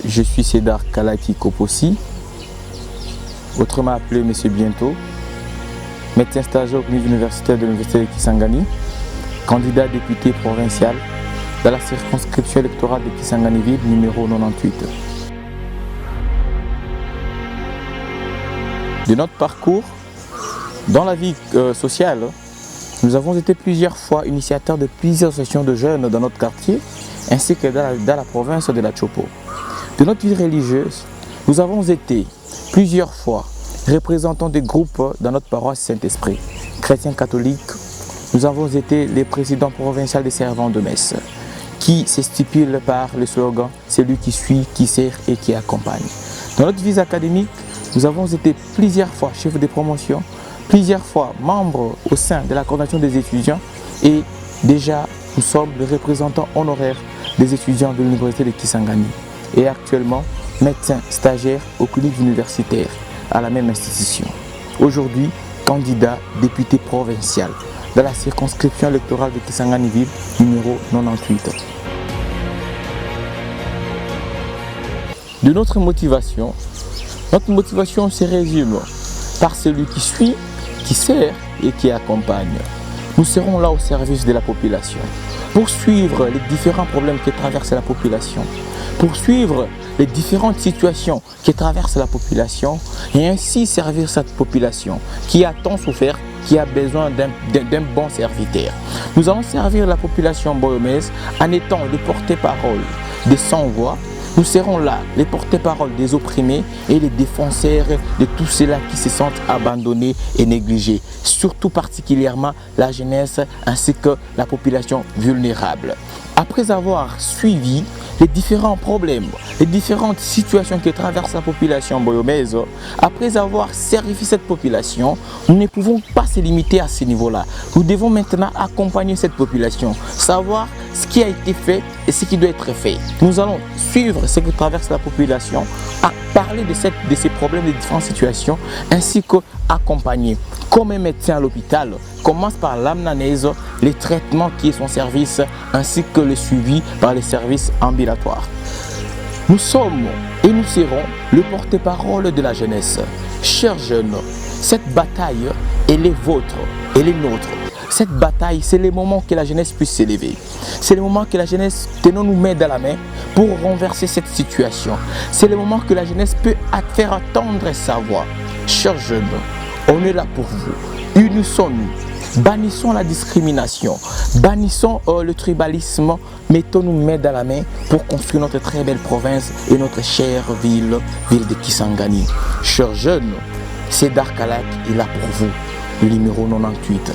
Je suis Cédar Kalaki Kopossi, autrement appelé Monsieur Bientôt, médecin stagiaire au clinique universitaire de l'Université de Kisangani, candidat député provincial dans la circonscription électorale de Kisangani-Ville numéro 98. De notre parcours, dans la vie sociale, nous avons été plusieurs fois initiateurs de plusieurs associations de jeunes dans notre quartier, ainsi que dans la province de la Chopo. De notre vie religieuse, nous avons été plusieurs fois représentants des groupes dans notre paroisse Saint-Esprit, chrétiens catholiques. Nous avons été les présidents provinciaux des servants de messe, qui se stipule par le slogan « Celui qui suit, qui sert et qui accompagne ». Dans notre vie académique, nous avons été plusieurs fois chefs de promotion, plusieurs fois membres au sein de la coordination des étudiants et déjà nous sommes les représentants honoraires des étudiants de l'université de Kisangani et actuellement médecin stagiaire au clinique universitaire à la même institution. Aujourd'hui, candidat député provincial dans la circonscription électorale de Kisangani-Ville numéro 98. De notre motivation se résume par celui qui suit, qui sert et qui accompagne. Nous serons là au service de la population, pour suivre les différents problèmes que traverse la population, pour suivre les différentes situations que traverse la population et ainsi servir cette population qui a tant souffert, qui a besoin d'un bon serviteur. Nous allons servir la population boyomaise en étant le porte-parole des sans-voix. Nous serons là, les porte-parole des opprimés et les défenseurs de tous ceux-là qui se sentent abandonnés et négligés, surtout particulièrement la jeunesse ainsi que la population vulnérable. Après avoir suivi les différents problèmes, les différentes situations que traverse la population boyomaise, après avoir servi cette population, nous ne pouvons pas se limiter à ce niveau-là. Nous devons maintenant accompagner cette population, savoir ce qui a été fait et ce qui doit être fait. Nous allons suivre ce que traverse la population, parler de ces problèmes, de différentes situations, ainsi qu'accompagner. Comme un médecin à l'hôpital commence par l'amnanaise, les traitements qui est son service, ainsi que le suivi par les services ambulatoires. Nous sommes et nous serons le porte-parole de la jeunesse. Chers jeunes, cette bataille, elle est vôtre, elle est nôtre. Cette bataille, c'est le moment que la jeunesse puisse s'élever. C'est le moment que la jeunesse, tenons-nous main dans la main pour renverser cette situation. C'est le moment que la jeunesse peut faire attendre sa voix. Chers jeunes, on est là pour vous. Unissons-nous. Bannissons la discrimination. Bannissons le tribalisme. Mettons-nous main dans la main pour construire notre très belle province et notre chère ville de Kisangani. Chers jeunes, Cédar Kalaki est là pour vous. Le numéro 98.